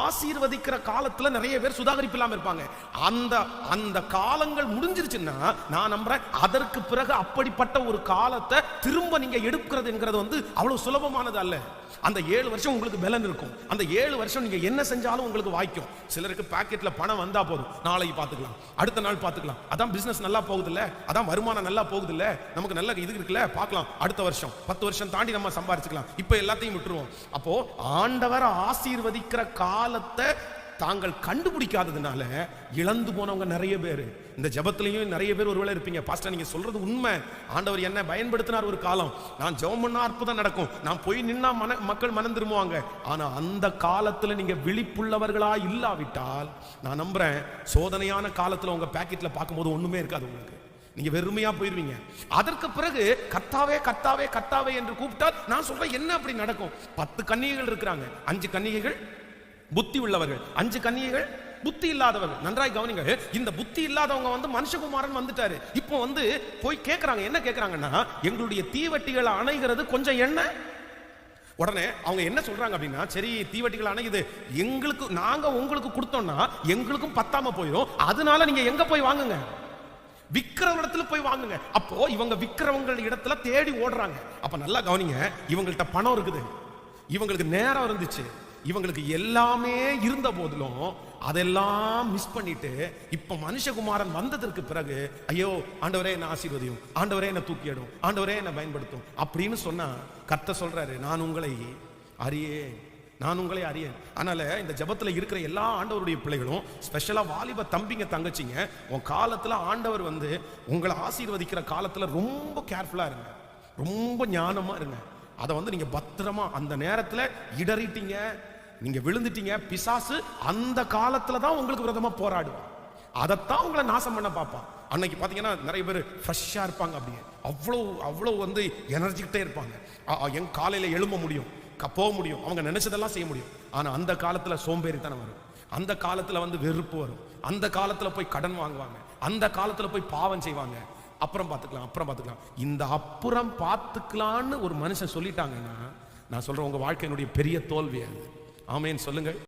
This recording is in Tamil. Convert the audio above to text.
ஆசீர்வதிக்கிற காலத்துல நிறைய பேர் சுதாகரிப்பு இல்லாம இருப்பாங்க. அந்த அந்த காலங்கள் முடிஞ்சிருச்சுன்னா நான் நம்புறேன், அதற்கு பிறகு அப்படிப்பட்ட ஒரு காலத்தை திரும்ப நீங்க எடுக்கிறது என்கிறது அவ்வளவு சுலபமானது அல்ல. அந்த 7 வருஷம் உங்களுக்கு பலன் இருக்கும். அந்த 7 வருஷம் நீங்க என்ன செஞ்சாலும் உங்களுக்கு வாய்க்கும். சிலருக்கு பாக்கெட்ல பணம் வந்தா போதும், நாளைக்கு பாத்துக்கலாம், அடுத்த நாள் பாத்துக்கலாம், அதான் பிசினஸ் நல்லா போகுது இல்ல, அதான் வருமானம் நல்லா போகுது இல்ல, நமக்கு நல்ல இது இருக்குல்ல, பார்க்கலாம், அடுத்த வருஷம் 10 வருஷம் தாண்டி நம்ம சம்பாதிச்சுக்கலாம், இப்ப எல்லாத்தையும் விட்டுருவோம். அப்போ ஆண்டவர் ஆசீர்வதிக்கிற காலத்தை தாங்கள் கண்டுபிடிக்காததுனால இழந்து போனவங்க நிறைய பேர். இந்த ஜெபத்திலையும் நிறைய பேர் ஒருவேளை இருப்பீங்க, பாஸ்டர் நீங்க சொல்றது உண்மை, ஆண்டவர் என்ன பயன்படுத்தினார் ஒரு காலம், நான் ஜெபம் பண்ணா அற்புதம் நடக்கும், நான் போய் நின்னா மக்கள் மனம் திரும்புவாங்க. ஆனா அந்த காலத்துல நீங்க விழிப்புள்ளவர்களா இல்லாவிட்டால் நான் நம்புறேன் சோதனையான காலத்துல உங்க பாக்கெட்ல பார்க்கும்போது ஒண்ணுமே இருக்காது, உங்களுக்கு நீங்க வெறுமையா போயிருவீங்க. அதற்கு பிறகு கர்த்தாவே கர்த்தாவே கர்த்தாவே என்று கூப்பிட்டால் நான் சொல்றேன் என்ன அப்படி நடக்கும். 10 கன்னிகைகள் இருக்கிறாங்க, 5 கன்னிகைகள் புத்தி உள்ளவர்கள், 5 கன்னிகைகள் புத்தி இல்லாதவர்கள். நன்றாய் கவனிங்க, இந்த புத்தி இல்லாதவங்க மனுஷகுமாரன் வந்துட்டாரு. இப்போ போய் கேட்கறாங்க, என்ன கேட்கறாங்கன்னா, எங்களுடைய தீவட்டிகளை அணைகிறது கொஞ்சம் எண்ணெய். உடனே அவங்க என்ன சொல்றாங்க அப்படின்னா, சரி தீவட்டிகள் அணைக்குது, எங்களுக்கு நாங்க உங்களுக்கு கொடுத்தோம்னா எங்களுக்கும் பத்தாம போயிடும், அதனால நீங்க எங்க போய் வாங்குங்க, விக்கிற இடத்துல போய் வாங்குங்க. அப்போ இவங்க விக்கிறவங்க இடத்துல தேடி ஓடுறாங்க. அப்ப நல்லா கவனிங்க, இவங்கள்ட்ட பணம் இருக்குது, இவங்களுக்கு நேரம் இருந்துச்சு, இவங்களுக்கு எல்லாமே இருந்த போதிலும் அதெல்லாம் மிஸ் பண்ணிட்டு இப்ப மனுஷகுமாரன் வந்ததற்கு பிறகு ஐயோ ஆண்டவரே என்ன ஆசீர்வதியும், ஆண்டவரே என்ன தூக்கிடும், ஆண்டவரே என்ன பயன்படுத்தும் அப்படின்னு சொன்னா கர்த்தர் சொல்றாரு, நான் உங்களை அறியேன், நான் உங்களை அறியேன். அதனால இந்த ஜெபத்துல இருக்கிற எல்லா ஆண்டவருடைய பிள்ளைகளும், ஸ்பெஷலா வாலிப தம்பிங்க தங்கச்சிங்க, உன் காலத்துல ஆண்டவர் உங்களை ஆசீர்வதிக்கிற காலத்துல ரொம்ப கேர்ஃபுல்லா இருங்க, ரொம்ப ஞானமா இருங்க. அதை நீங்க பத்திரமா, அந்த நேரத்துல இடறிட்டீங்க, நீங்க விழுந்துட்டீங்க, பிசாசு அந்த காலத்துல தான் உங்களுக்கு விரோதமா போராடுவான், அதைத்தான் உங்களை நாசம் பண்ண பார்ப்பான். அன்னைக்கு பாத்தீங்கன்னா நிறைய பேர் ஃப்ரெஷ்ஷா இருப்பாங்க, அப்படியே அவ்வளவு எனர்ஜிக்கிட்டே இருப்பாங்க, என் காலையில எழும்ப முடியும், போக முடியும், அவங்க நினைச்சதெல்லாம் செய்ய முடியும். ஆனா அந்த காலத்துல சோம்பேறித்தனம் வரும், அந்த காலத்துல வெறுப்பு வரும், அந்த காலத்துல போய் கடன் வாங்குவாங்க, அந்த காலத்துல போய் பாவம் செய்வாங்க. அப்புறம் பார்த்துக்கலாம். இந்த அப்புறம் பார்த்துக்கலான்னு ஒரு மனுஷன் சொல்லிட்டாங்கன்னா நான் சொல்றேன், உங்க வாழ்க்கையினுடைய பெரிய தோல்வி அது. ஆமேன் சொல்லுங்க.